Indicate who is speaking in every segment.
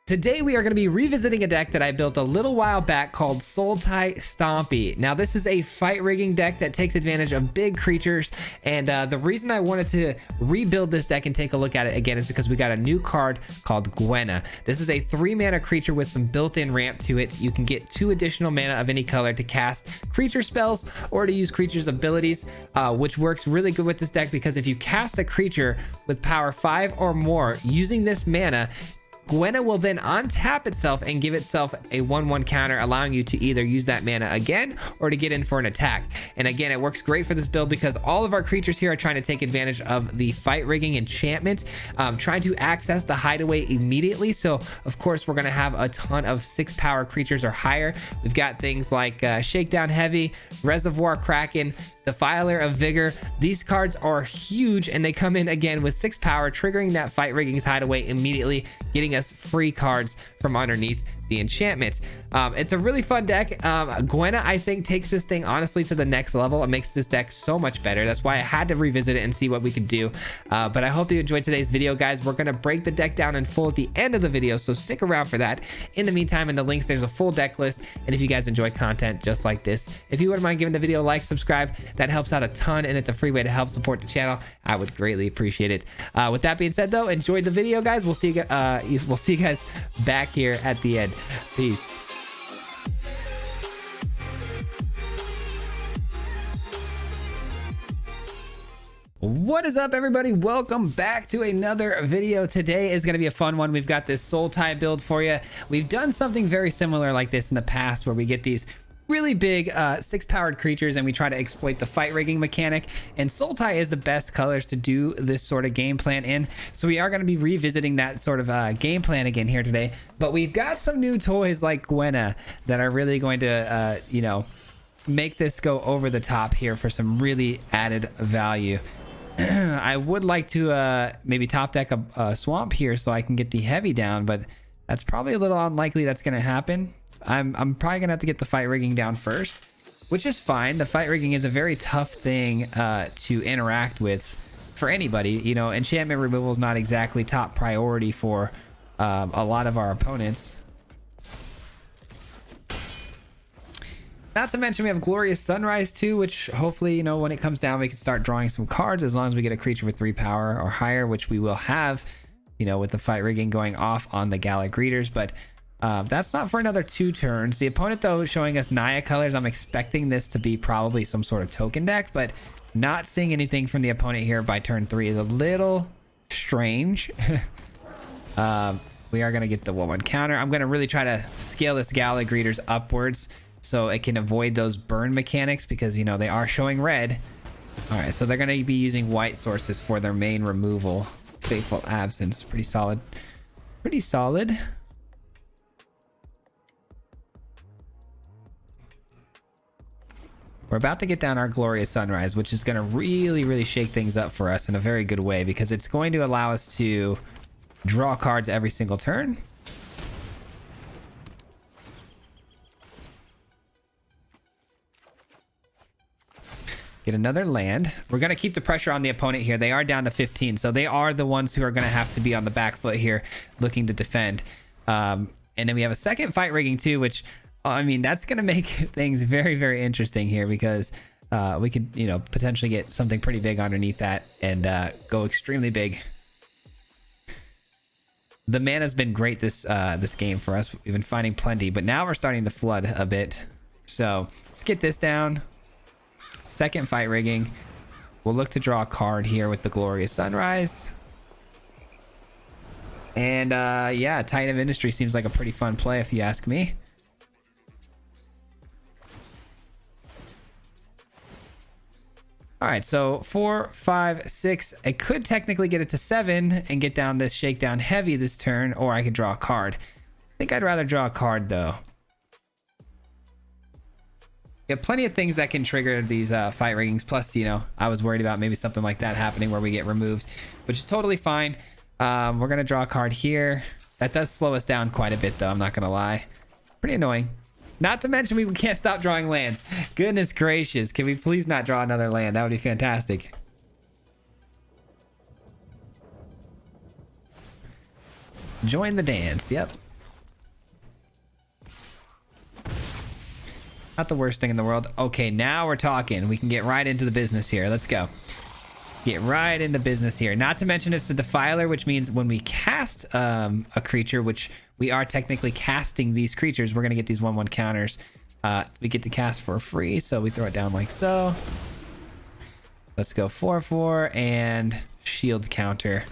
Speaker 1: Today we are going to be revisiting a deck that I built a little while back called Sultai Stompy. Now this is a fight rigging deck that takes advantage of big creatures, and the reason I wanted to rebuild this deck and take a look at it again is because we got a new card called Gwena. This is a 3-mana creature with some built-in ramp to it. You can get 2 additional mana of any color to cast creature spells or to use creatures' abilities, which works really good with this deck because if you cast a creature with power 5 or more using this mana, Gwena will then untap itself and give itself a 1/1 counter, allowing you to either use that mana again or to get in for an attack. And again, it works great for this build because all of our creatures here are trying to take advantage of the fight rigging enchantment, trying to access the hideaway immediately. So of course we're going to have a ton of 6 power creatures or higher. We've got things like Shakedown Heavy, Reservoir Kraken, Defiler of Vigor. These cards are huge and they come in again with 6 power, triggering that fight rigging's hideaway immediately, getting us free cards from underneath the enchantment. It's a really fun deck. Gwena, I think, takes this thing honestly to the next level. It makes this deck so much better. That's why I had to revisit it and see what we could do. But I hope you enjoyed today's video, guys. We're going to break the deck down in full at the end of the video, so stick around for that. In the meantime, in the links, there's a full deck list. And if you guys enjoy content just like this, if you wouldn't mind giving the video a like, subscribe, that helps out a ton, and it's a free way to help support the channel. I would greatly appreciate it. With that being said, though, enjoy the video, guys. We'll see you guys back here at the end. Peace. What is up, everybody? Welcome back to another video. Today is going to be a fun one. We've got this Sultai build for you. We've done something very similar like this in the past where we get these really big 6-powered creatures and we try to exploit the fight rigging mechanic, and Sultai is the best colors to do this sort of game plan in, so we are going to be revisiting that sort of game plan again here today. But we've got some new toys like Gwena that are really going to you know, make this go over the top here for some really added value. I would like to maybe top deck a swamp here so I can get the heavy down, but that's probably a little unlikely that's going to happen. I'm probably gonna have to get the fight rigging down first, which is fine. The fight rigging is a very tough thing to interact with for anybody. You know, enchantment removal is not exactly top priority for a lot of our opponents. Not to mention we have Glorious Sunrise too, which hopefully, you know, when it comes down we can start drawing some cards as long as we get a creature with 3 power or higher, which we will have, you know, with the fight rigging going off on the Gala Greeters. But that's not for another 2 turns. The opponent, though, is showing us Naya colors. I'm expecting this to be probably some sort of token deck, but not seeing anything from the opponent here by turn 3 is a little strange. We are going to get the 1/1 counter. I'm going to really try to scale this Gala Greeters upwards so it can avoid those burn mechanics because, you know, they are showing red. All right, so they're going to be using white sources for their main removal. Fateful Absence. Pretty solid. Pretty solid. We're about to get down our Glorious Sunrise, which is going to really shake things up for us in a very good way because it's going to allow us to draw cards every single turn. Get another land. We're going to keep the pressure on the opponent here. They are down to 15, so they are the ones who are going to have to be on the back foot here looking to defend. And then we have a second fight rigging too, which... I mean, that's going to make things very interesting here because we could, you know, potentially get something pretty big underneath that and go extremely big. The mana's been great this game for us. We've been finding plenty, but now we're starting to flood a bit. So let's get this down. Second fight rigging. We'll look to draw a card here with the Glorious Sunrise. And yeah, Titan of Industry seems like a pretty fun play if you ask me. All right, so 4, 5, 6. I could technically get it to 7 and get down this Shakedown Heavy this turn, or I could draw a card. I think I'd rather draw a card, though. We have plenty of things that can trigger these fight riggings. Plus, you know, I was worried about maybe something like that happening where we get removed, which is totally fine. We're going to draw a card here. That does slow us down quite a bit, though. I'm not going to lie. Pretty annoying. Not to mention we can't stop drawing lands. Goodness gracious. Can we please not draw another land? That would be fantastic. Join the dance. Yep. Not the worst thing in the world. Okay, now we're talking. We can get right into the business here. Let's go. Get right into business here. Not to mention it's the Defiler, which means when we cast a creature, which we are technically casting these creatures, we're going to get these 1/1 counters. We get to cast for free, so we throw it down like so. Let's go 4/4 and shield counter.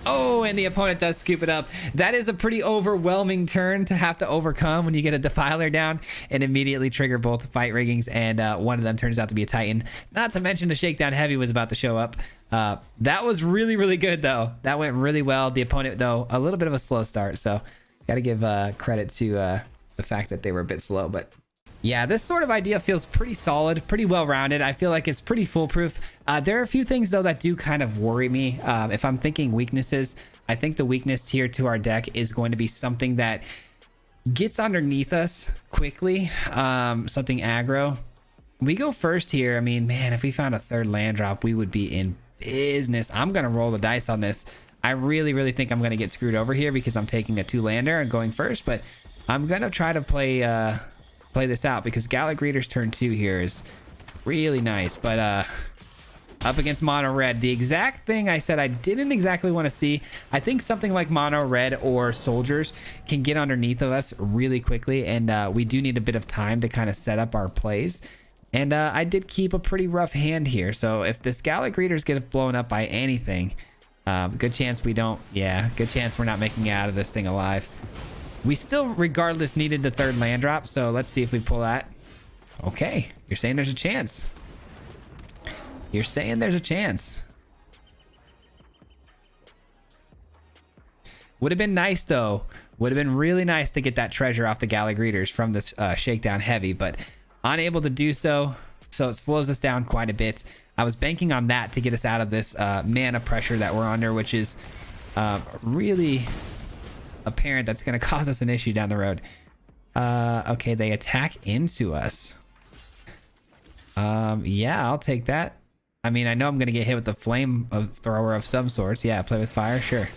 Speaker 1: Oh, and the opponent does scoop it up. That is a pretty overwhelming turn to have to overcome when you get a Defiler down and immediately trigger both fight riggings, and one of them turns out to be a Titan. Not to mention the Shakedown Heavy was about to show up. That was really, really good, though. That went really well. The opponent, though, a little bit of a slow start, so got to give credit to the fact that they were a bit slow, but yeah, this sort of idea feels pretty solid, pretty well-rounded. I feel like it's pretty foolproof. There are a few things, though, that do kind of worry me. If I'm thinking weaknesses, I think the weakness tier to our deck is going to be something that gets underneath us quickly, something aggro. We go first here. I mean, man, if we found a third land drop, we would be in business. I'm going to roll the dice on this. I really, really think I'm going to get screwed over here because I'm taking a 2-lander and going first, but I'm going to try to play this out because Gallic Reader's turn 2 here is really nice, but up against mono red, the exact thing I said I didn't exactly want to see. I think something like mono red or soldiers can get underneath of us really quickly, and we do need a bit of time to kind of set up our plays. And I did keep a pretty rough hand here, so if this Gallic Readers get blown up by anything, good chance we don't. Yeah, good chance we're not making it out of this thing alive. We still, regardless, needed the third land drop, so let's see if we pull that. Okay, you're saying there's a chance. You're saying there's a chance. Would have been nice, though. Would have been really nice to get that treasure off the Gallic Readers from this Shakedown Heavy, but unable to do so, so it slows us down quite a bit. I was banking on that to get us out of this mana pressure that we're under, which is really apparent that's going to cause us an issue down the road. Okay, they attack into us. Yeah, I'll take that. I mean, I know I'm going to get hit with the flame thrower of some sorts. Yeah, play with fire, sure.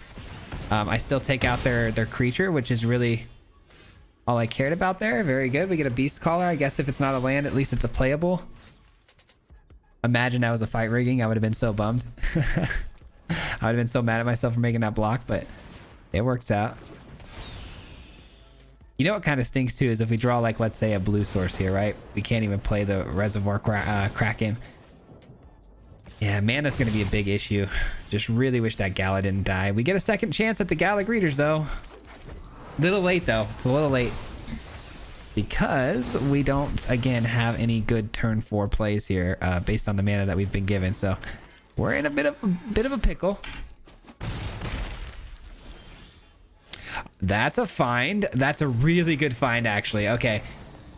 Speaker 1: I still take out their creature, which is really all I cared about there. Very good. We get a beast caller. I guess if it's not a land, at least it's a playable. Imagine that was a fight rigging. I would have been so bummed. I would have been so mad at myself for making that block, but it works out. You know what kind of stinks too is if we draw, like, let's say a blue source here, right? We can't even play the Reservoir Kraken. Yeah, man, that's going to be a big issue. Just really wish that Gala didn't die. We get a second chance at the Gallic Readers, though. Little late, though. It's a little late. Because we don't, again, have any good turn 4 plays here based on the mana that we've been given. So we're in a bit of a pickle. That's a find. That's a really good find, actually. Okay,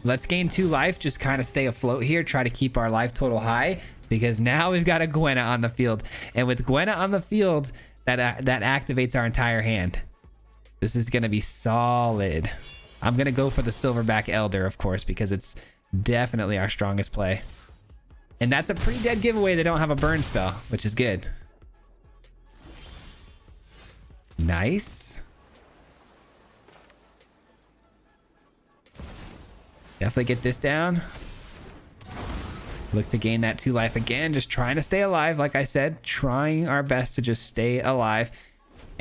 Speaker 1: let's gain 2 life. Just kind of stay afloat here. Try to keep our life total high. Because now we've got a Gwenna on the field. And with Gwenna on the field, that activates our entire hand. This is going to be solid. I'm going to go for the Silverback Elder, of course, because it's definitely our strongest play. And that's a pretty dead giveaway. They don't have a burn spell, which is good. Nice. Definitely get this down. Look to gain that 2 life again. Just trying to stay alive. Like I said, trying our best to just stay alive.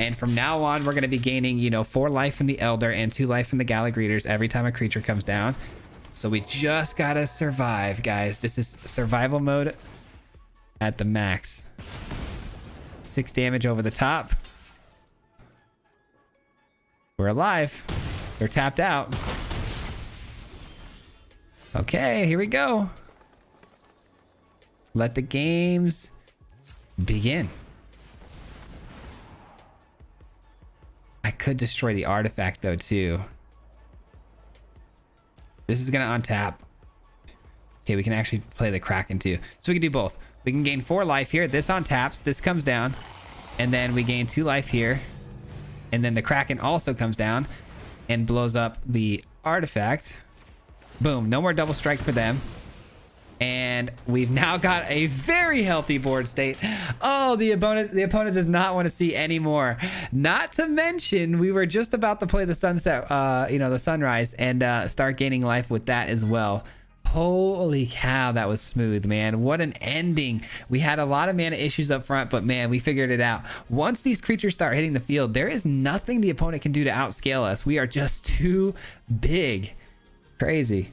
Speaker 1: And from now on, we're going to be gaining, you know, 4 life from the Elder and 2 life from the Gallic Readers every time a creature comes down. So we just got to survive, guys. This is survival mode at the max. 6 damage over the top. We're alive. They're tapped out. Okay, here we go. Let the games begin. I could destroy the artifact though too. This is gonna untap. Okay, we can actually play the Kraken too. So we can do both. We can gain 4 life here. This untaps. This comes down. And then we gain 2 life here. And then the Kraken also comes down and blows up the artifact. Boom. No more double strike for them. And we've now got a very healthy board state. Oh, the opponent does not want to see any more. Not to mention, we were just about to play the sunset, you know, the sunrise, and start gaining life with that as well. Holy cow, that was smooth, man. What an ending. We had a lot of mana issues up front, but man, we figured it out. Once these creatures start hitting the field, there is nothing the opponent can do to outscale us. We are just too big. Crazy.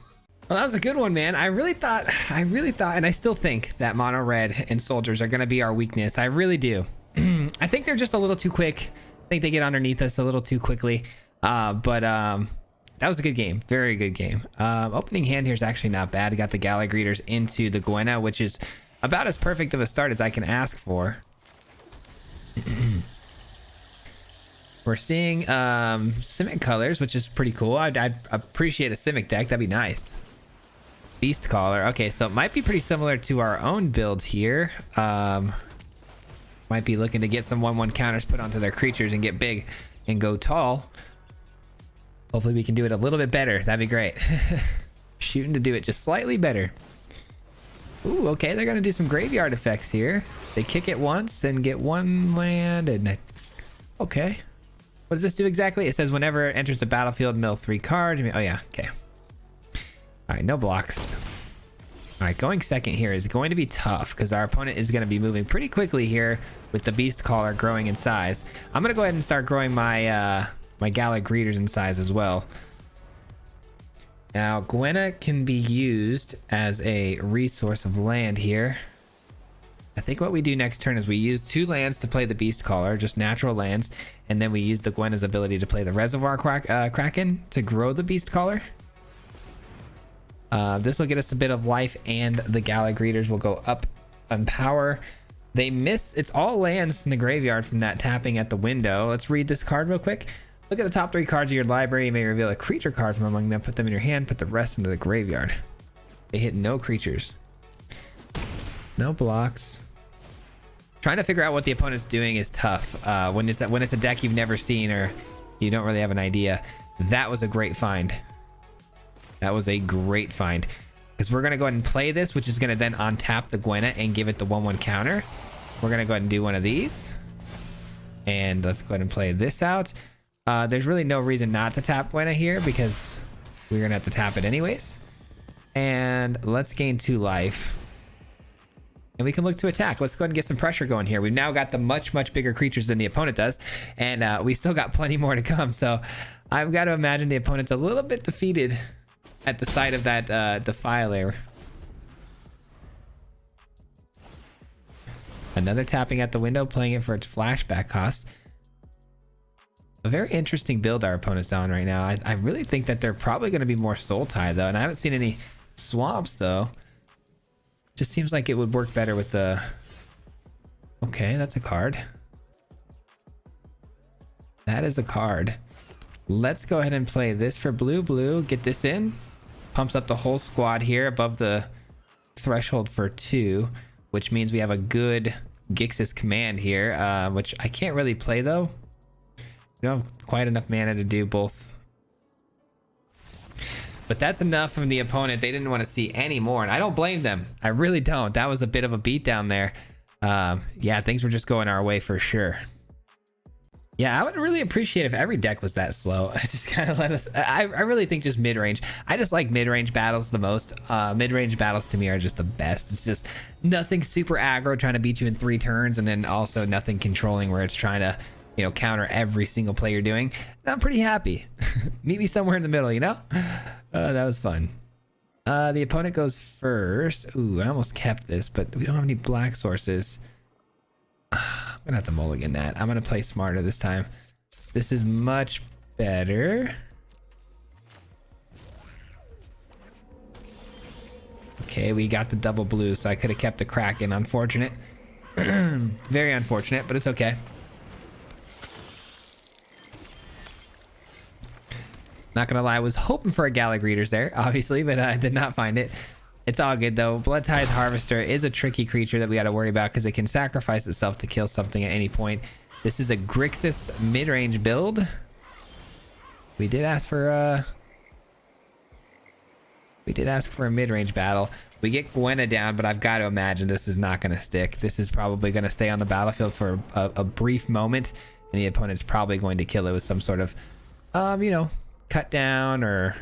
Speaker 1: Well, that was a good one, man. I really thought, and I still think that mono red and soldiers are going to be our weakness. I really do. I think they're just a little too quick. I think they get underneath us a little too quickly. That was a good game. Very good game. Opening hand here is actually not bad. Got the Gala Greeters into the Gwena, which is about as perfect of a start as I can ask for. We're seeing Simic colors, which is pretty cool. I'd appreciate a Simic deck. That'd be nice. Beast Caller. Okay, so it might be pretty similar to our own build here. Might be looking to get some 1/1 counters put onto their creatures and get big and go tall. Hopefully we can do it a little bit better. That'd be great. Shooting to do it just slightly better. Ooh, okay, they're gonna do some graveyard effects here. They kick it once and get 1 land and... Okay. What does this do exactly? It says whenever it enters the battlefield, mill 3 cards. Oh yeah, okay. Alright, no blocks. Alright, going second here is going to be tough because our opponent is going to be moving pretty quickly here with the Beast Caller growing in size. I'm going to go ahead and start growing my my Gala Greeters in size as well. Now, Gwena can be used as a resource of land here. I think what we do next turn is we use 2 lands to play the Beast Caller, just natural lands, and then we use the Gwena's ability to play the Reservoir Kraken to grow the Beast Caller. This will get us a bit of life, and the Gala Greeters will go up in power. They miss. It's all lands in the graveyard from that tapping at the window. Let's read this card real quick. Look at the top 3 cards of your library. You may reveal a creature card from among them. Put them in your hand. Put the rest into the graveyard. They hit no creatures. No blocks. Trying to figure out what the opponent's doing is tough. When it's a deck you've never seen or you don't really have an idea. That was a great find. That was a great find. Because we're going to go ahead and play this, which is going to then untap the Gwena and give it the 1/1 counter. We're going to go ahead and do one of these. And let's go ahead and play this out. There's really no reason not to tap Gwena here because we're going to have to tap it anyways. And let's gain 2 life. And we can look to attack. Let's go ahead and get some pressure going here. We've now got the much bigger creatures than the opponent does. And we still got plenty more to come. So I've got to imagine the opponent's a little bit defeated at the sight of that Defiler. Another tapping at the window, playing it for its flashback cost. A very interesting build our opponent's on right now. I really think that they're probably going to be more Sultai though, and I haven't seen any swamps though. Just seems like it would work better with the... Okay, that's a card. That is a card. Let's go ahead and play this for blue. Get this in. Pumps up the whole squad here above the threshold for 2, which means we have a good Grixis command here, which I can't really play though. We don't have quite enough mana to do both. But that's enough from the opponent. They didn't want to see any more, and I don't blame them. I really don't. That was a bit of a beatdown there. Yeah, things were just going our way for sure. Yeah, I would really appreciate if every deck was that slow. I just kind of let us... I really think just mid-range. I just like mid-range battles the most. Mid-range battles to me are just the best. It's just nothing super aggro trying to beat you in 3 turns, and then also nothing controlling where it's trying to, you know, counter every single play you're doing. I'm pretty happy. Meet me somewhere in the middle, you know? That was fun. The opponent goes first. Ooh, I almost kept this, but we don't have any black sources. I'm gonna have to mulligan that. I'm gonna play smarter this time. This is much better. Okay, we got the double blue, so I could have kept the Kraken. Unfortunate. Very unfortunate, but it's okay. Not gonna lie, I was hoping for a Gala Greeters there, obviously, but I did not find it. It's all good though. Blood Tithe Harvester is a tricky creature that we got to worry about because it can sacrifice itself to kill something at any point. This is a Grixis mid-range build. We did ask for a mid-range battle. We get Gwena down, but I've got to imagine this is not going to stick. This is probably going to stay on the battlefield for a brief moment, and the opponent's probably going to kill it with some sort of, you know, cut down or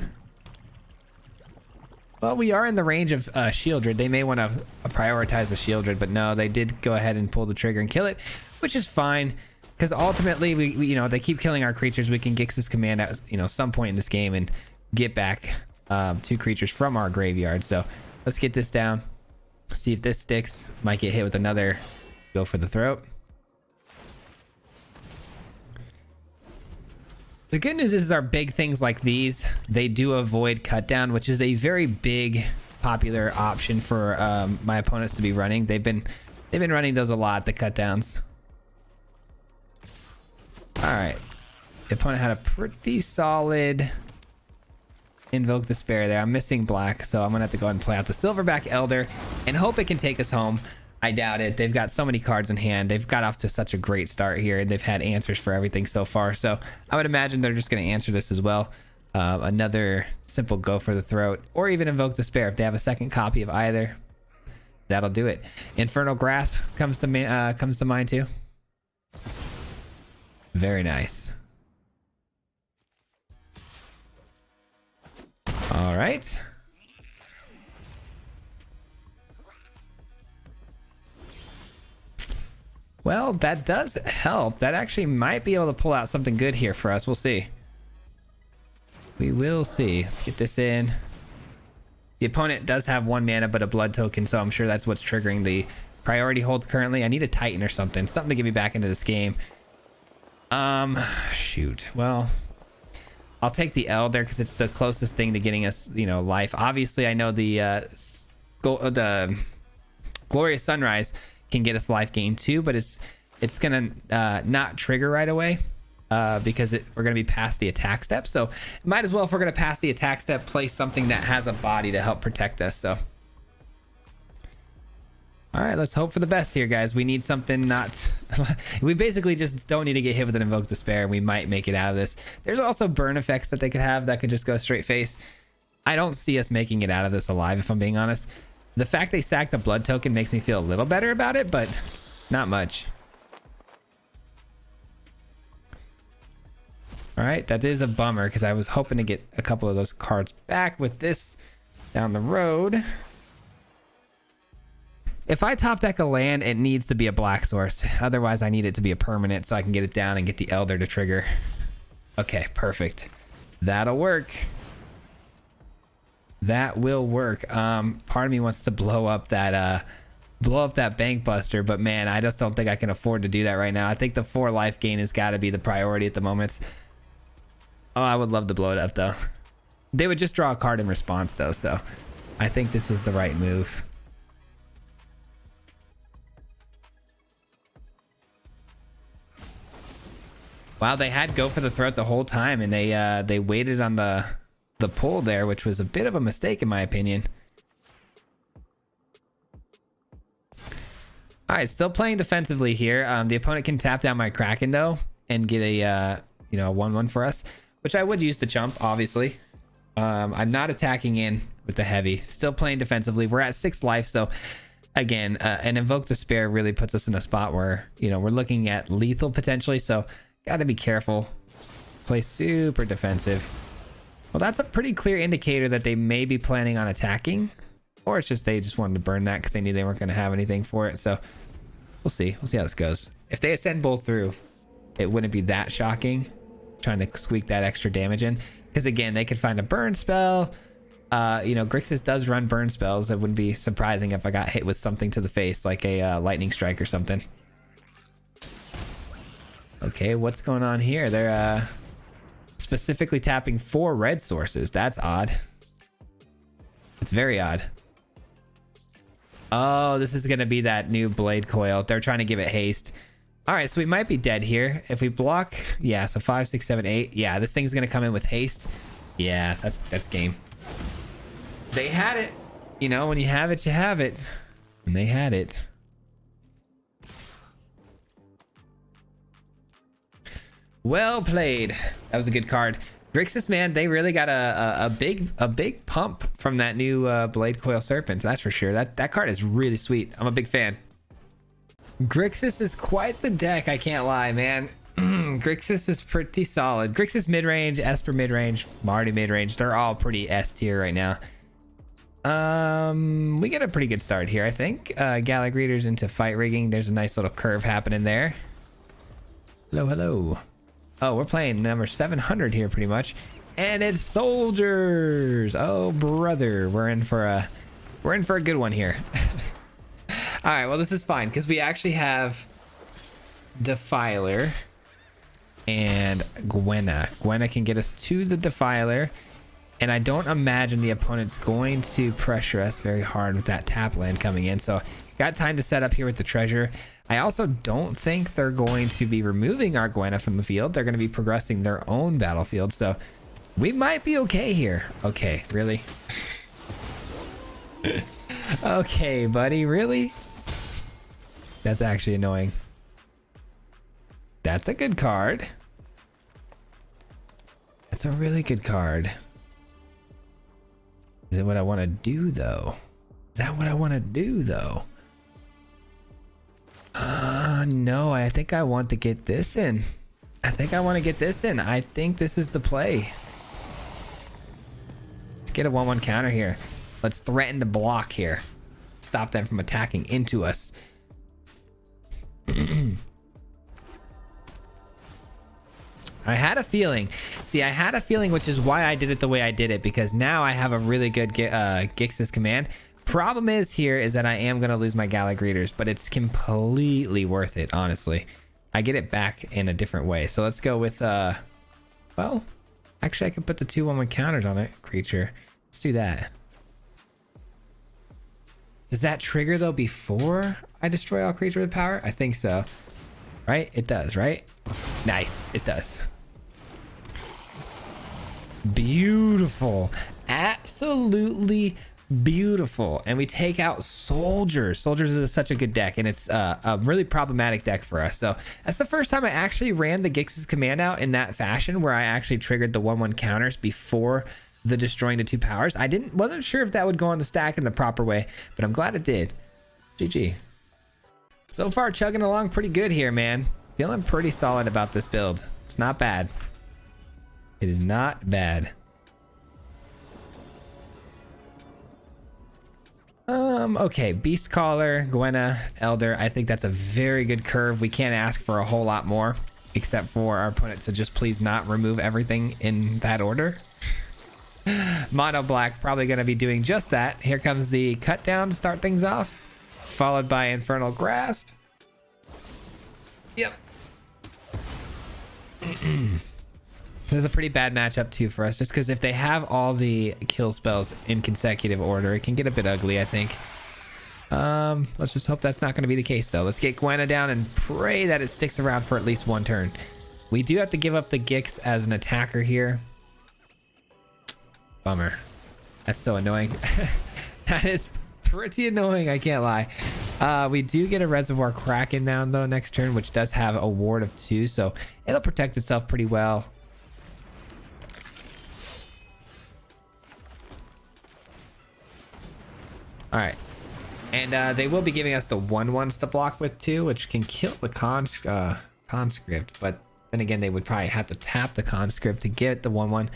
Speaker 1: Well, we are in the range of Shieldred. They may want to prioritize the Shieldred, but no, they did go ahead and pull the trigger and kill it, which is fine. Because ultimately, we you know, they keep killing our creatures. We can Grixis command at, you know, some point in this game and get back 2 creatures from our graveyard. So let's get this down. See if this sticks. Might get hit with another go for the throat. The good news is our big things like these, they do avoid cut down, which is a very big popular option for my opponents to be running. They've been running those a lot, the cut downs. All right, the opponent had a pretty solid Invoke Despair there. I'm missing black, so I'm gonna have to go ahead and play out the Silverback Elder and hope it can take us home. I doubt it. They've got so many cards in hand. They've got off to such a great start here, and they've had answers for everything so far. So I would imagine they're just going to answer this as well. Another simple Go for the Throat, or even Invoke Despair if they have a second copy of either. That'll do it. Infernal Grasp comes to mind too. Very nice. All right. Well, that does help. That actually might be able to pull out something good here for us. We'll see. We will see. Let's get this in. The opponent does have 1 mana but a blood token, so I'm sure that's what's triggering the priority hold currently. I need a Titan or something. Something to get me back into this game. Shoot. Well, I'll take the Elder because it's the closest thing to getting us, you know, life. Obviously, I know the Glorious Sunrise can get us life gain too, but it's gonna not trigger right away because we're gonna be past the attack step. So might as well, if we're gonna pass the attack step, play something that has a body to help protect us. So all right, let's hope for the best here, guys. We need something not we basically just don't need to get hit with an Invoke Despair, and we might make it out of this. There's also burn effects that they could have that could just go straight face. I don't see us making it out of this alive, if I'm being honest. The fact they sacked the blood token makes me feel a little better about it, but not much. All right, that is a bummer because I was hoping to get a couple of those cards back with this down the road. If I top deck a land, it needs to be a black source. Otherwise, I need it to be a permanent so I can get it down and get the Elder to trigger. Okay, perfect. That'll work. That will work. Part of me wants to blow up that bank buster, but man, I just don't think I can afford to do that right now. I think the 4 life gain has got to be the priority at the moment. Oh, I would love to blow it up though. They would just draw a card in response though, so I think this was the right move. Wow, they had Go for the Throat the whole time, and they waited on the pull there, which was a bit of a mistake in my opinion. All right, still playing defensively here. The opponent can tap down my Kraken though and get a 1/1 for us, which I would use to chump, obviously. I'm not attacking in with the heavy. Still playing defensively. We're at 6 life, so again, an Invoke Despair really puts us in a spot where, you know, we're looking at lethal potentially. So got to be careful. Play super defensive. Well, that's a pretty clear indicator that they may be planning on attacking, or it's just they just wanted to burn that because they knew they weren't going to have anything for it. So we'll see. We'll see how this goes. If they ascend both through, it wouldn't be that shocking. Trying to squeak that extra damage in, because again, they could find a burn spell. Grixis does run burn spells. It wouldn't be surprising if I got hit with something to the face, like a lightning strike or something. Okay, what's going on here? They're specifically tapping 4 red sources. That's odd. It's very odd. Oh, this is gonna be that new blade coil. They're trying to give it haste. All right, so we might be dead here if we block. Yeah, so 5, 6, 7, 8. Yeah, this thing's gonna come in with haste. Yeah, that's game. They had it. You know, when you have it, you have it. And they had it. Well played. That was a good card. Grixis, man, they really got a big pump from that new Blade Coil Serpent. That's for sure. That card is really sweet. I'm a big fan. Grixis is quite the deck, I can't lie, man. Grixis is pretty solid. Grixis mid-range, Esper mid-range, Marty mid-range. They're all pretty S tier right now. We get a pretty good start here, I think. Gallic Readers into fight rigging. There's a nice little curve happening there. Hello, hello. Oh, we're playing number 700 here pretty much. And it's soldiers. Oh, brother. We're in for a good one here. All right, well, this is fine because we actually have Defiler and Gwenna. Gwenna can get us to the Defiler. And I don't imagine the opponent's going to pressure us very hard with that tap land coming in. So got time to set up here with the treasure. I also don't think they're going to be removing our Gwenna from the field. They're going to be progressing their own battlefield. So we might be okay here. Okay, really? Okay, buddy, really? That's actually annoying. That's a good card. That's a really good card. Is it what I want to do, though? Is that what I want to do, though? No, I think I want to get this in. I think I want to get this in. I think this is the play. Let's get a 1/1 counter here. Let's threaten to block here. Stop them from attacking into us. I had a feeling. See, I had a feeling, which is why I did it the way I did it, because now I have a really good Grixis command. Problem is here is that I am going to lose my Gallic Readers, but it's completely worth it, honestly. I get it back in a different way. So let's go with, well, actually I can put the 2/1/1 counters on it, creature. Let's do that. Does that trigger, though, before I destroy all creatures with power? I think so. Right? It does, right? Nice. It does. Beautiful. Absolutely beautiful. And we take out soldiers. Soldiers is such a good deck, and it's a really problematic deck for us. So that's the first time I actually ran the Grixis command out in that fashion, where I actually triggered the 1/1 counters before the destroying the 2 powers. I wasn't sure if that would go on the stack in the proper way, but I'm glad it did. GG. So far, chugging along pretty good here, man. Feeling pretty solid about this build. It's not bad. It is not bad. Okay, Beast Caller, Gwenna, Elder. I think that's a very good curve. We can't ask for a whole lot more, except for our opponent to just please not remove everything in that order. Mono Black probably going to be doing just that. Here comes the cut down to start things off, followed by Infernal Grasp. Yep. This is a pretty bad matchup too for us, just because if they have all the kill spells in consecutive order, it can get a bit ugly, I think. Let's just hope that's not going to be the case, though. Let's get Gwenna down and pray that it sticks around for at least one turn. We do have to give up the Gix as an attacker here. Bummer. That's so annoying. That is pretty annoying, I can't lie. We do get a Reservoir Kraken down, though, next turn, which does have a ward of 2, so it'll protect itself pretty well. All right. And they will be giving us the 1/1s to block with, too, which can kill the conscript. But then again, they would probably have to tap the conscript to get the 1/1.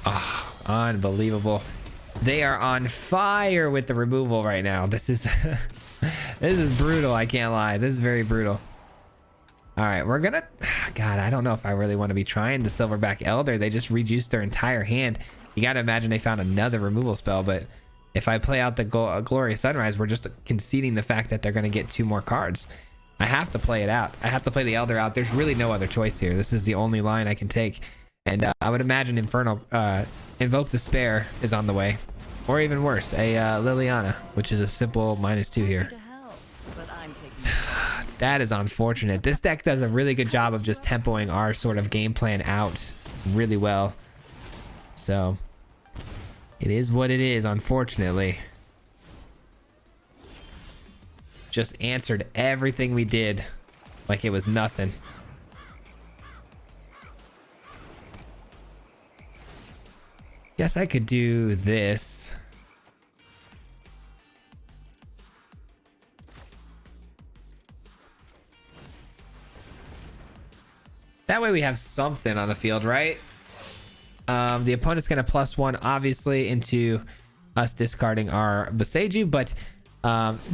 Speaker 1: Oh, unbelievable. They are on fire with the removal right now. This is this is brutal, I can't lie. This is very brutal. All right, we're gonna... God, I don't know if I really want to be trying the Silverback Elder. They just reduced their entire hand. You gotta imagine they found another removal spell, but if I play out the Glorious Sunrise, we're just conceding the fact that they're gonna get 2 more cards. I have to play it out. I have to play the Elder out. There's really no other choice here. This is the only line I can take. And I would imagine Invoke Despair is on the way. Or even worse, a Liliana, which is a simple -2 here. That is unfortunate. This deck does a really good job of just tempoing our sort of game plan out really well. So, it is what it is, unfortunately. Just answered everything we did like it was nothing. Guess I could do this. That way we have something on the field, right? The opponent's going to +1 obviously into us discarding our Boseiju, but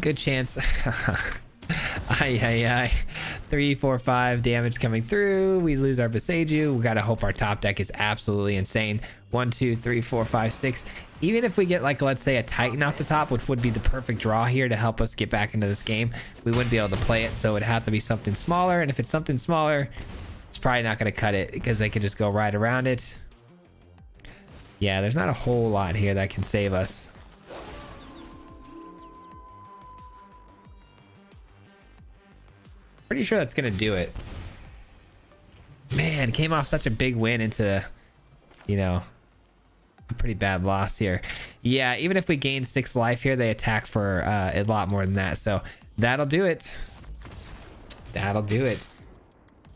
Speaker 1: good chance. Ay. 3, 4, 5 damage coming through. We lose our Boseiju. We gotta hope our top deck is absolutely insane. 1, 2, 3, 4, 5, 6. Even if we get, like, let's say a Titan off the top, which would be the perfect draw here to help us get back into this game, we wouldn't be able to play it, so it'd have to be something smaller. And if it's something smaller, it's probably not gonna cut it because they could just go right around it. Yeah, there's not a whole lot here that can save us. Pretty sure that's gonna do it. Man, came off such a big win into, you know, a pretty bad loss here. Yeah, even if we gain 6 life here, they attack for a lot more than that. So that'll do it. That'll do it.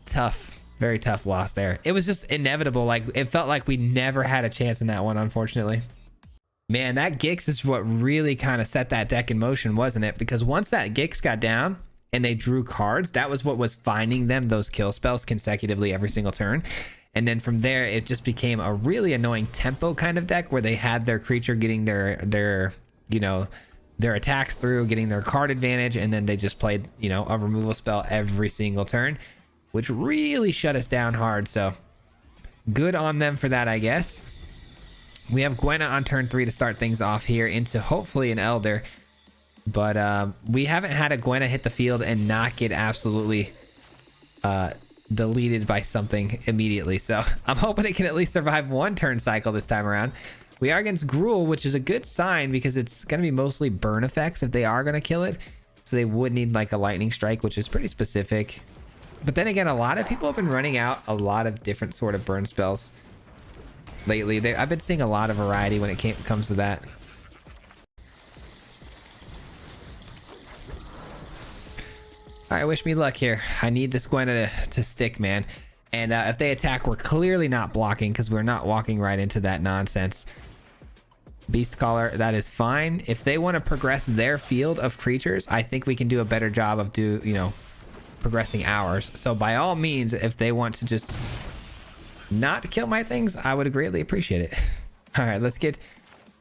Speaker 1: Tough, very tough loss there. It was just inevitable. Like, it felt like we never had a chance in that one, unfortunately. Man, that Gix is what really kind of set that deck in motion, wasn't it? Because once that Gix got down and they drew cards, that was what was finding them those kill spells consecutively every single turn. And then from there, it just became a really annoying tempo kind of deck where they had their creature getting their you know, their attacks through, getting their card advantage, and then they just played, you know, a removal spell every single turn, which really shut us down hard. So good on them for that, I guess. We have Gwenna on turn 3 to start things off here into hopefully an Elder. But we haven't had a Gwenna hit the field and not get absolutely deleted by something immediately. So I'm hoping it can at least survive 1 turn cycle this time around. We are against Gruel, which is a good sign because it's going to be mostly burn effects if they are going to kill it. So they would need like a lightning strike, which is pretty specific. But then again, a lot of people have been running out a lot of different sort of burn spells lately. I've been seeing a lot of variety when it comes to that. All right, wish me luck here. I need this Gwenna to stick, man. And if they attack, we're clearly not blocking because we're not walking right into that nonsense. Beast Caller, that is fine. If they want to progress their field of creatures, I think we can do a better job of progressing ours. So by all means, if they want to just not kill my things, I would greatly appreciate it. All right, let's get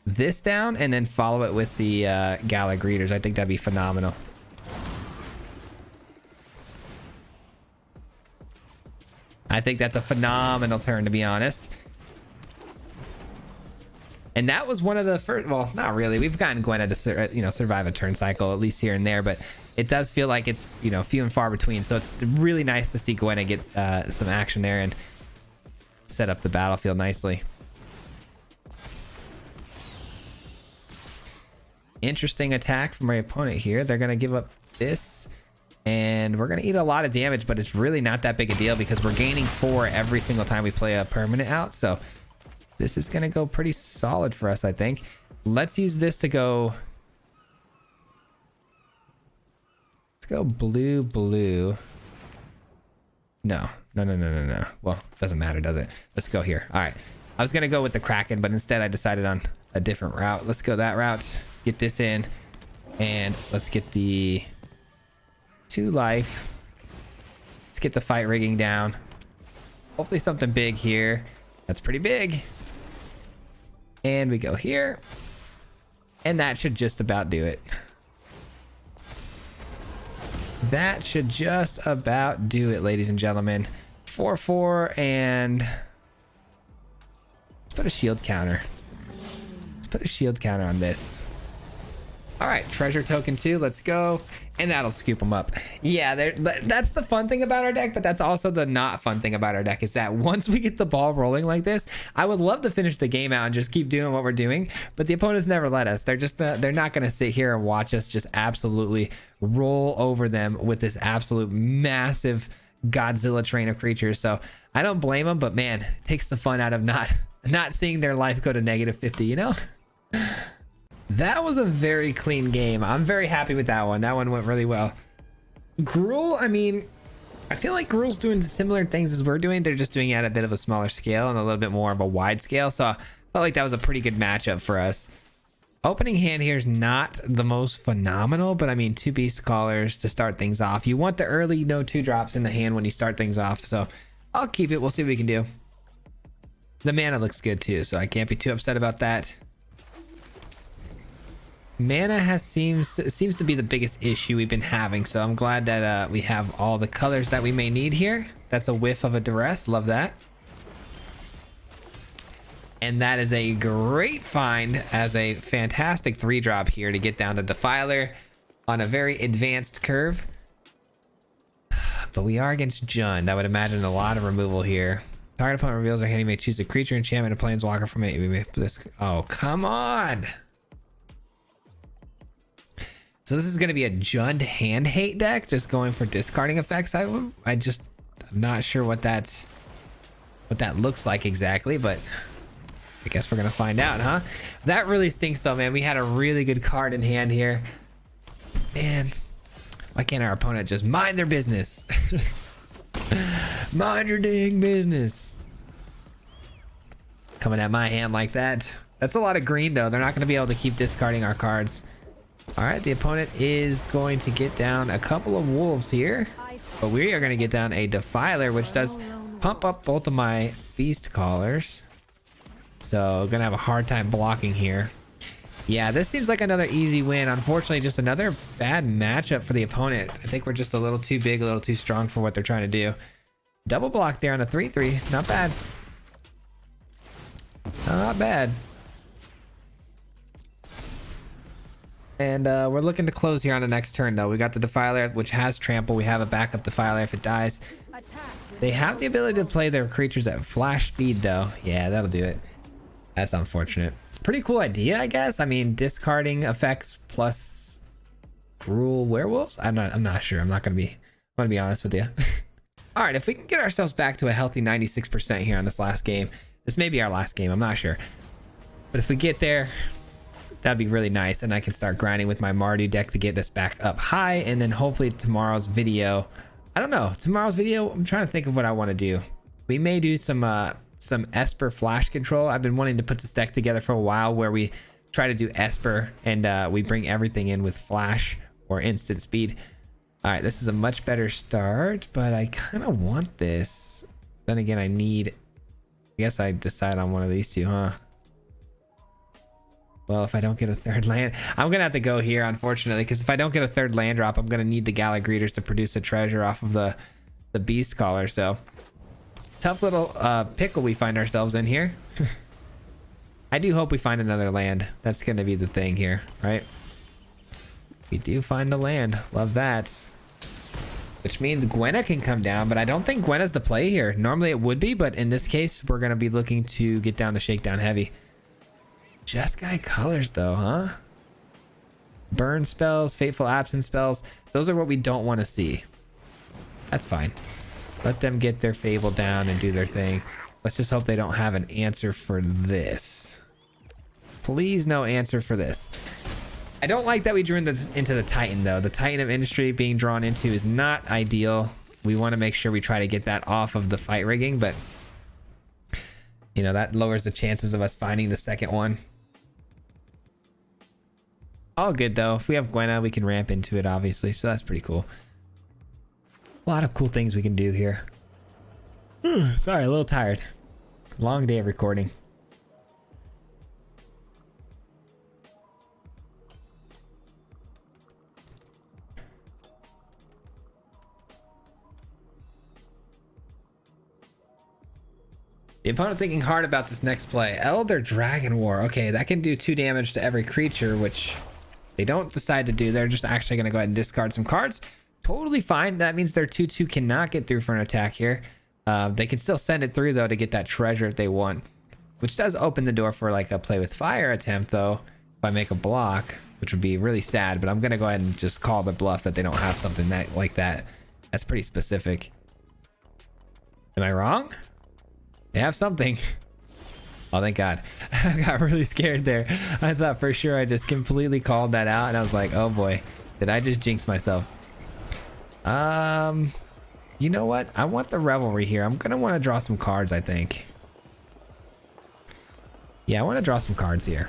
Speaker 1: this down and then follow it with the Gala Greeters. I think that'd be phenomenal. I think that's a phenomenal turn, to be honest. And that was one of the first, well, not really. We've gotten Gwenna to survive a turn cycle, at least here and there, but it does feel like it's, few and far between. So it's really nice to see Gwenna get some action there and set up the battlefield nicely. Interesting attack from my opponent here. They're going to give up this. And we're going to eat a lot of damage, but it's really not that big a deal because we're gaining 4 every single time we play a permanent out. So this is going to go pretty solid for us, I think. Let's use this to go. Let's go blue. No. Well, doesn't matter, does it? Let's go here. All right. I was going to go with the Kraken, but instead I decided on a different route. Let's go that route. Get this in. And let's get the 2 life. Let's get the fight rigging down. Hopefully something big here. That's pretty big. And we go here. And that should just about do it. That should just about do it, ladies and gentlemen. 4/4 and let's put a shield counter. Let's put a shield counter on this. All right, treasure token 2, let's go. And that'll scoop them up. Yeah, that's the fun thing about our deck, but that's also the not fun thing about our deck is that once we get the ball rolling like this, I would love to finish the game out and just keep doing what we're doing, but the opponents never let us. They're just they're not going to sit here and watch us just absolutely roll over them with this absolute massive Godzilla train of creatures. So I don't blame them, but man, it takes the fun out of not seeing their life go to -50, That was a very clean game. I'm very happy with that one. That one went really well. Gruel, I mean, I feel like Gruel's doing similar things as we're doing. They're just doing it at a bit of a smaller scale and a little bit more of a wide scale. So I felt like that was a pretty good matchup for us. Opening hand here is not the most phenomenal, but I mean, 2 Beast Callers to start things off. You want the early 2 drops in the hand when you start things off. So I'll keep it. We'll see what we can do. The mana looks good too, so I can't be too upset about that. Mana seems to be the biggest issue we've been having, so I'm glad that we have all the colors that we may need here. That's a whiff of a duress. Love that. And that is a great find as a fantastic 3-drop here to get down to Defiler on a very advanced curve. But we are against Jund. I would imagine a lot of removal here. Target opponent reveals their hand. You may choose a creature, enchantment, a planeswalker from it. We may this. Oh, come on. So this is going to be a Jund hand hate deck, just going for discarding effects. I'm not sure what that looks like exactly, but I guess we're gonna find out, huh? That really stinks though, man. We had a really good card in hand here. Man, why can't our opponent just mind their business? Mind your dang business. Coming at my hand like that. That's a lot of green though. They're not gonna be able to keep discarding our cards. All right, the opponent is going to get down a couple of wolves here, but we are gonna get down a Defiler, which does pump up both of my beast callers. So gonna have a hard time blocking here. Yeah, this seems like another easy win. Unfortunately, just another bad matchup for the opponent. I think we're just a little too big, a little too strong for what they're trying to do. Double block there on a 3/3. Not bad. Not bad. And we're looking to close here on the next turn though. We got the Defiler, which has trample. We have a backup Defiler if it dies. They have the ability to play their creatures at flash speed though. Yeah, that'll do it. That's unfortunate. Pretty cool idea, I guess. I mean, discarding effects plus Gruel werewolves. I'm not sure. I'm gonna be honest with you. All right, if we can get ourselves back to a healthy 96% here on this last game, this may be our last game. I'm not sure, but if we get there, that'd be really nice, and I can start grinding with my Mardu deck to get this back up high, and then hopefully tomorrow's video. I don't know. Tomorrow's video, I'm trying to think of what I want to do. We may do some Esper flash control. I've been wanting to put this deck together for a while where we try to do Esper and we bring everything in with flash or instant speed. All right, this is a much better start, but I kind of want this. Then again, I guess I decide on one of these two, huh? Well, if I don't get a third land, I'm gonna have to go here, unfortunately, because if I don't get a third land drop, I'm gonna need the Gala Greeters to produce a treasure off of the Beast Caller. So tough little pickle we find ourselves in here. I do hope we find another land. That's gonna be the thing here, right? We do find the land. Love that. Which means Gwenna can come down, but I don't think Gwenna's the play here. Normally it would be, but in this case, we're gonna be looking to get down the Shakedown heavy. Jeskai colors though, huh? Burn spells, Fateful Absence spells. Those are what we don't want to see. That's fine. Let them get their Fable down and do their thing. Let's just hope they don't have an answer for this. Please no answer for this. I don't like that we drew into the Titan though. The Titan of Industry being drawn into is not ideal. We want to make sure we try to get that off of the fight rigging, but you know, that lowers the chances of us finding the second one. All good though. If we have Gwenna, we can ramp into it obviously, so that's pretty cool. A lot of cool things we can do here. Sorry, a little tired. Long day of recording. The opponent thinking hard about this next play. Elder Dragon War. Okay, that can do 2 damage to every creature, which they don't decide to do. They're just actually going to go ahead and discard some cards. Totally fine. That means their 2/2 cannot get through for an attack here. They can still send it through though to get that treasure if they want, which does open the door for like a play with fire attempt though. If I make a block, which would be really sad, but I'm gonna go ahead and just call the bluff that they don't have something that like that. That's pretty specific. Am I wrong? They have something. Oh, thank God. I got really scared there. I thought for sure I just completely called that out and I was like, oh boy, did I just jinx myself? You know what? I want the Revelry here. I'm gonna want to draw some cards, I think. Yeah, I want to draw some cards here.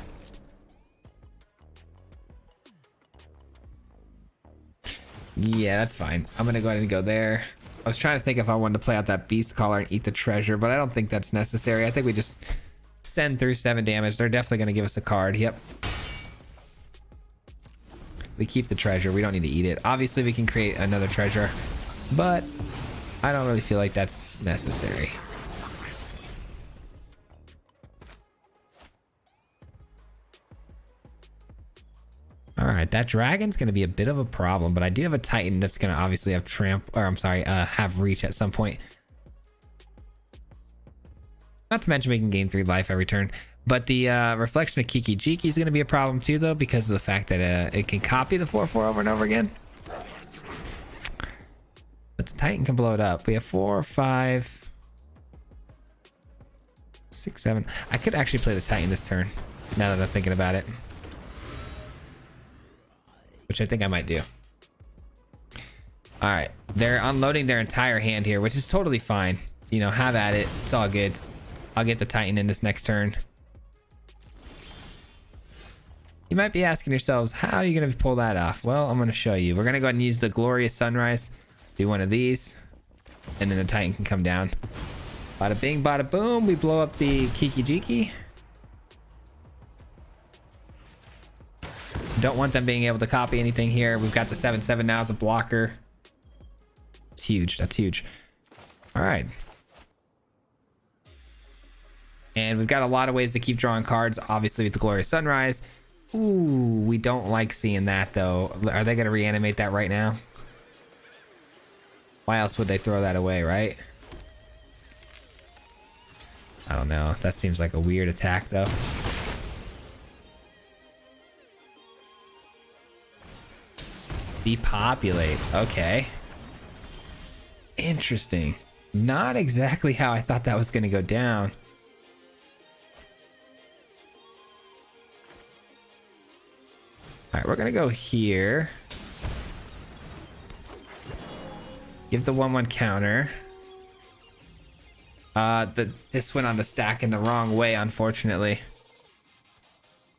Speaker 1: Yeah, that's fine. I'm gonna go ahead and go there. I was trying to think if I wanted to play out that beast caller and eat the treasure, but I don't think that's necessary. I think we just send through 7 damage. They're definitely going to give us a card. Yep. We keep the treasure. We don't need to eat it. Obviously, we can create another treasure, but I don't really feel like that's necessary. All right, that dragon's going to be a bit of a problem, but I do have a Titan that's going to obviously have have reach at some point. Not to mention we can gain 3 life every turn. But the reflection of Kiki Jiki is going to be a problem too, though, because of the fact that it can copy the 4/4 over and over again. But the Titan can blow it up. We have 4, 5, 6, 7. I could actually play the Titan this turn, now that I'm thinking about it. Which I think I might do. All right, they're unloading their entire hand here, which is totally fine. You know, have at it. It's all good. I'll get the Titan in this next turn. You might be asking yourselves, how are you going to pull that off? Well, I'm going to show you. We're going to go ahead and use the Glorious Sunrise. Do one of these. And then the Titan can come down. Bada bing, bada boom. We blow up the Kiki Jiki. Don't want them being able to copy anything here. We've got the 7/7 now as a blocker. It's huge. That's huge. All right. And we've got a lot of ways to keep drawing cards, obviously, with the Glorious Sunrise. Ooh, we don't like seeing that, though. Are they going to reanimate that right now? Why else would they throw that away, right? I don't know. That seems like a weird attack, though. Depopulate. Okay. Interesting. Not exactly how I thought that was going to go down. All right, we're going to go here. Give the 1/1 counter. This went on to stack in the wrong way, unfortunately.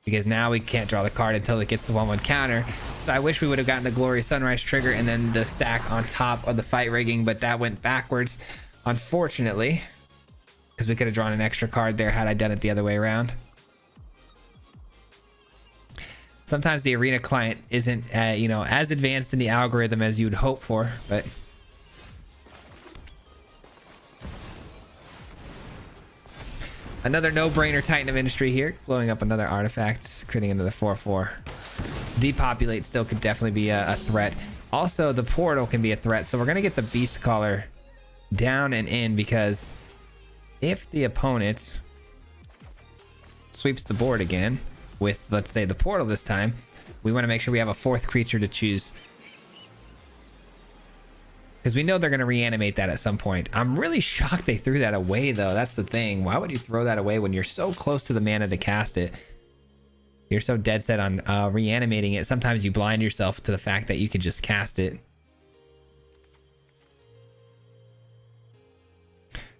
Speaker 1: Because now we can't draw the card until it gets the 1/1 counter. So I wish we would have gotten the Glorious Sunrise trigger and then the stack on top of the fight rigging, but that went backwards, unfortunately. Because we could have drawn an extra card there had I done it the other way around. Sometimes the arena client isn't, you know, as advanced in the algorithm as you'd hope for, but... Another no-brainer Titan of Industry here, blowing up another artifact, creating another 4/4. Depopulate still could definitely be a threat. Also, the portal can be a threat, so we're going to get the Beast Caller down and in, because if the opponent sweeps the board again with, let's say, the portal this time, we want to make sure we have a 4th creature to choose. Because we know they're going to reanimate that at some point. I'm really shocked they threw that away, though. That's the thing. Why would you throw that away when you're so close to the mana to cast it? You're so dead set on reanimating it. Sometimes you blind yourself to the fact that you could just cast it.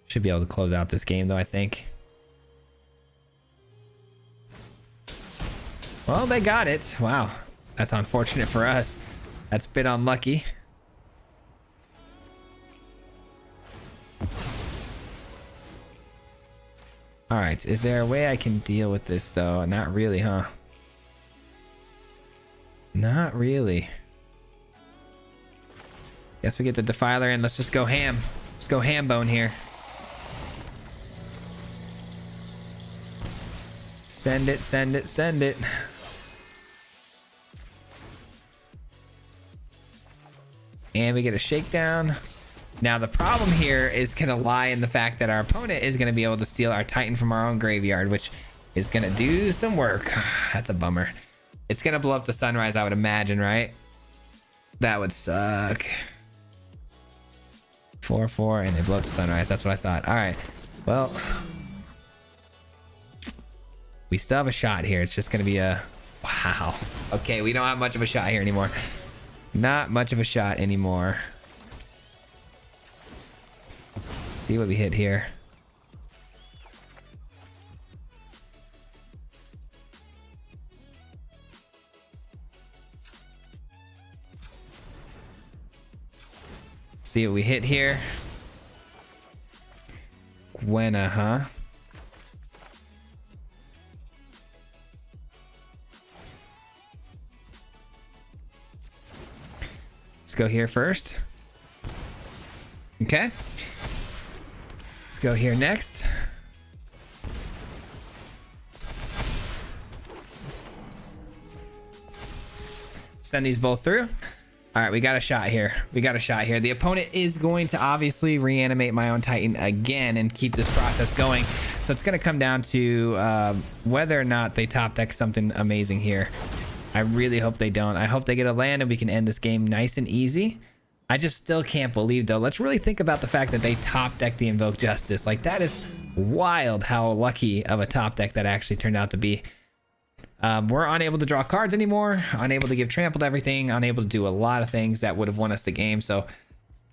Speaker 1: Should be able to close out this game, though, I think. Well, they got it. Wow. That's unfortunate for us. That's a bit unlucky. All right, is there a way I can deal with this, though? Not really, huh? Not really. Guess we get the Defiler in. Let's just go ham. Let's go ham bone here. Send it, send it, send it. And we get a shakedown. Now the problem here is going to lie in the fact that our opponent is going to be able to steal our Titan from our own graveyard, which is going to do some work. That's a bummer. It's going to blow up the Sunrise, I would imagine, right? That would suck. 4/4, and they blow up the Sunrise. That's what I thought. All right. Well, we still have a shot here. It's just going to be a... Wow. Okay, we don't have much of a shot here anymore. Not much of a shot anymore. See what we hit here. see what we hit here. Gwenna, huh? Let's go here first. Okay. Let's go here next. Send these both through. All right, we got a shot here. We got a shot here. The opponent is going to obviously reanimate my own Titan again and keep this process going. So it's going to come down to whether or not they top deck something amazing here. I really hope they don't. I hope they get a land and we can end this game nice and easy. I just still can't believe, though. Let's really think about the fact that they top decked the Invoke Justice. Like, that is wild how lucky of a top deck that actually turned out to be. We're unable to draw cards anymore, unable to give trample to everything, unable to do a lot of things that would have won us the game. So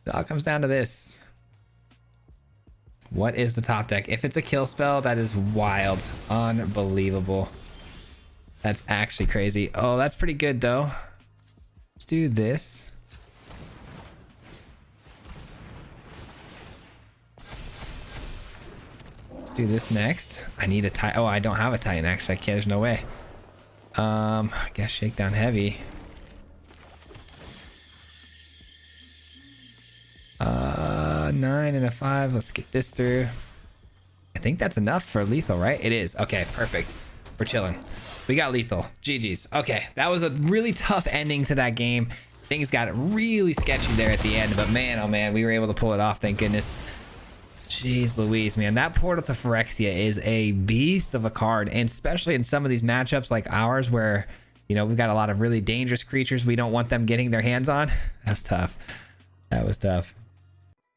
Speaker 1: it all comes down to this. What is the top deck? If it's a kill spell, that is wild. Unbelievable. That's actually crazy. Oh, that's pretty good, though. Let's do this. Let's do this next. I need a Titan. Oh, I don't have a Titan, actually. I can't. There's no way. I guess shakedown heavy. 9 and a 5. Let's get this through. I think that's enough for lethal, right? It is. Okay, perfect. We're chilling. We got lethal. GG's. Okay, that was a really tough ending to that game. Things got really sketchy there at the end, but man, oh man, we were able to pull it off. Thank goodness. Jeez Louise, man, that Portal to Phyrexia is a beast of a card, and especially in some of these matchups like ours where, you know, we've got a lot of really dangerous creatures we don't want them getting their hands on. That's tough. That was tough.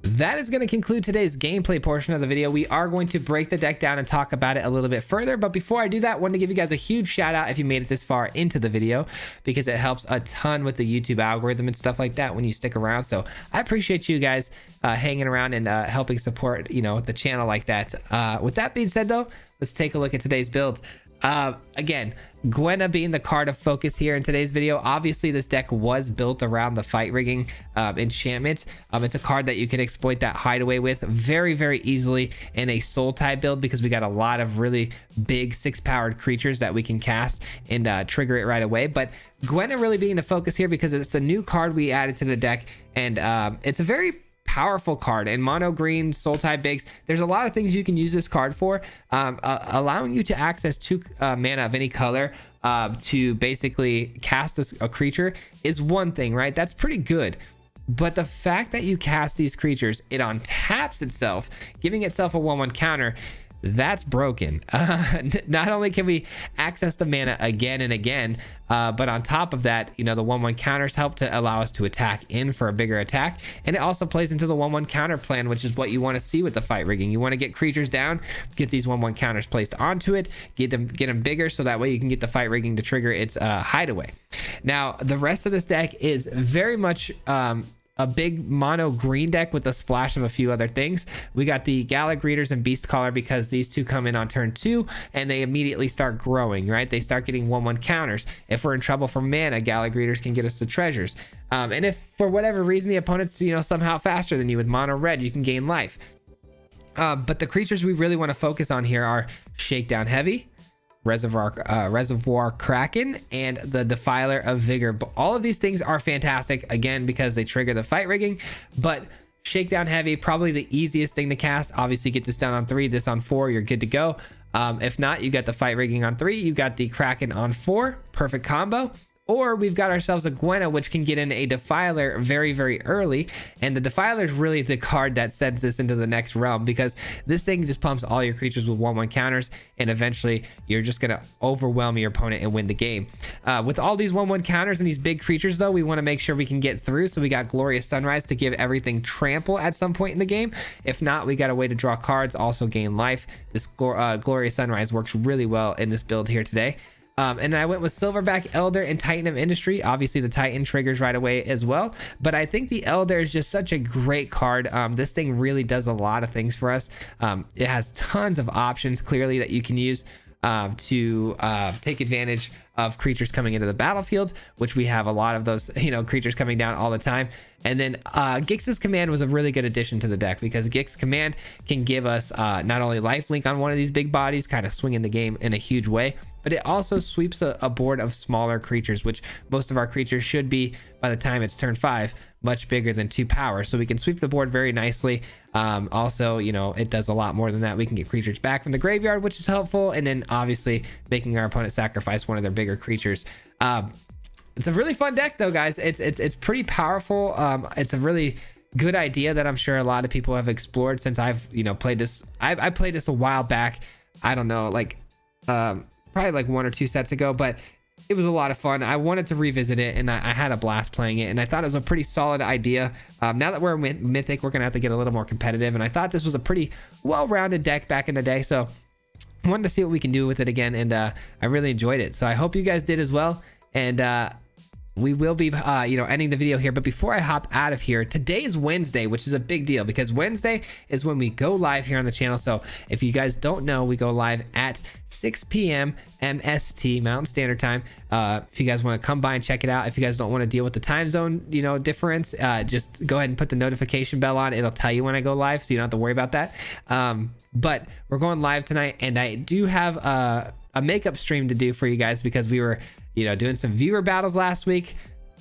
Speaker 1: That is going to conclude today's gameplay portion of the video. We are going to break the deck down and talk about it a little bit further, but before I do that, I wanted to give you guys a huge shout out if you made it this far into the video, because it helps a ton with the YouTube algorithm and stuff like that when you stick around. So I appreciate you guys hanging around and helping support, you know, the channel like that. With that being said, though, let's take a look at today's build. Again, Gwenna being the card of focus here in today's video. Obviously, this deck was built around the fight rigging enchantment. It's a card that you can exploit that hideaway with very, very easily in a Sultai build, because we got a lot of really big 6-powered creatures that we can cast and trigger it right away. But Gwenna really being the focus here because it's a new card we added to the deck, and it's a very powerful card. And mono green Sultai bigs, there's a lot of things you can use this card for. Allowing you to access 2 mana of any color to basically cast a creature is one thing, right? That's pretty good. But the fact that you cast these creatures, it untaps itself, giving itself a 1/1 counter, that's broken. Not only can we access the mana again and again, but on top of that, you know, the 1/1 counters help to allow us to attack in for a bigger attack. And it also plays into the 1/1 counter plan, which is what you want to see with the fight rigging. You want to get creatures down, get these 1/1 counters placed onto it, get them bigger, so that way you can get the fight rigging to trigger its hideaway. Now, the rest of this deck is very much a big mono green deck with a splash of a few other things. We got the Gala Greeters and Beast Caller because these two come in on turn 2 and they immediately start growing, right? They start getting 1/1 counters. If we're in trouble for mana, Gala Greeters can get us the treasures. And if for whatever reason the opponent's, you know, somehow faster than you with mono red, you can gain life. But the creatures we really want to focus on here are Shakedown Heavy, Reservoir Kraken, and the Defiler of Vigor. But all of these things are fantastic, again, because they trigger the fight rigging. But Shakedown Heavy, probably the easiest thing to cast. Obviously, get this down on 3, this on 4, you're good to go. If not, you got the fight rigging on 3, you got the Kraken on 4, perfect combo. Or we've got ourselves a Gwenna, which can get in a Defiler very, very early. And the Defiler is really the card that sends this into the next realm, because this thing just pumps all your creatures with 1/1 counters, and eventually you're just going to overwhelm your opponent and win the game. With all these 1/1 counters and these big creatures, though, we want to make sure we can get through. So we got Glorious Sunrise to give everything trample at some point in the game. If not, we got a way to draw cards, also gain life. This Glorious Sunrise works really well in this build here today. And I went with Silverback Elder and Titan of Industry. Obviously, the Titan triggers right away as well. But I think the Elder is just such a great card. This thing really does a lot of things for us. It has tons of options, clearly, that you can use to take advantage of creatures coming into the battlefield, which we have a lot of those, you know, creatures coming down all the time. And then Grixis Command was a really good addition to the deck, because Grixis Command can give us not only lifelink on one of these big bodies, kind of swinging the game in a huge way, but it also sweeps a board of smaller creatures, which most of our creatures should be, by the time it's turn 5, much bigger than 2 power. So we can sweep the board very nicely. Also, you know, it does a lot more than that. We can get creatures back from the graveyard, which is helpful. And then obviously making our opponent sacrifice one of their bigger creatures. It's a really fun deck though, guys. It's pretty powerful. It's a really good idea that I'm sure a lot of people have explored since I've, you know, played this. I played this a while back. I don't know, like probably like 1 or 2 sets ago, but it was a lot of fun. I wanted to revisit it, and I had a blast playing it, and I thought it was a pretty solid idea. Now that we're Mythic, we're gonna have to get a little more competitive, and I thought this was a pretty well-rounded deck back in the day, so I wanted to see what we can do with it again, and I really enjoyed it. So I hope you guys did as well, and we will be you know, ending the video here. But before I hop out of here, today is Wednesday, which is a big deal, because Wednesday is when we go live here on the channel. So if you guys don't know, we go live at 6 p.m. MST, Mountain Standard Time. If you guys want to come by and check it out, if you guys don't want to deal with the time zone, you know, difference, just go ahead and put the notification bell on. It'll tell you when I go live, so you don't have to worry about that. But we're going live tonight, and I do have a makeup stream to do for you guys, because we were, you know, doing some viewer battles last week.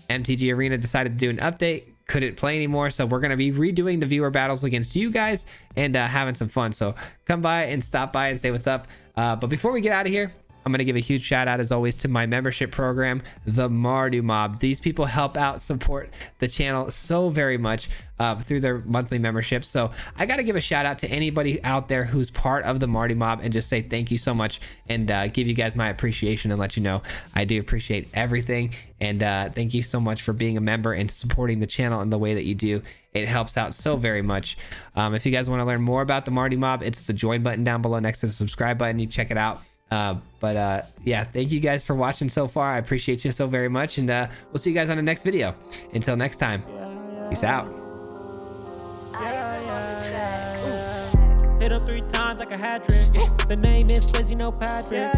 Speaker 1: MTG Arena decided to do an update, couldn't play anymore, so we're going to be redoing the viewer battles against you guys and having some fun. So come by and stop by and say what's up. But before we get out of here, I'm going to give a huge shout out, as always, to my membership program, the Mardu Mob. These people help out support the channel so very much through their monthly memberships. So I got to give a shout out to anybody out there who's part of the Mardu Mob, and just say thank you so much, and give you guys my appreciation, and let you know I do appreciate everything. And thank you so much for being a member and supporting the channel in the way that you do. It helps out so very much. If you guys want to learn more about the Mardu Mob, it's the join button down below next to the subscribe button. You check it out. Yeah, thank you guys for watching so far. I appreciate you so very much, and we'll see you guys on the next video. Until next time, peace out.
Speaker 2: Hit him 3 times like a hat trick. The name is Swayze, no Patrick.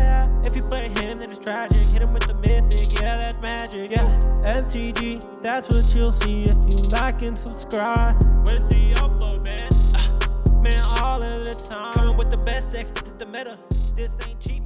Speaker 2: If you play him, then it's tragic. Hit him with the Mythic, yeah, that's magic. MTG, that's what you'll see if you like and subscribe. Where's the upload, man? Man, all of the time. Coming with the best decks, this is the meta. This ain't cheap.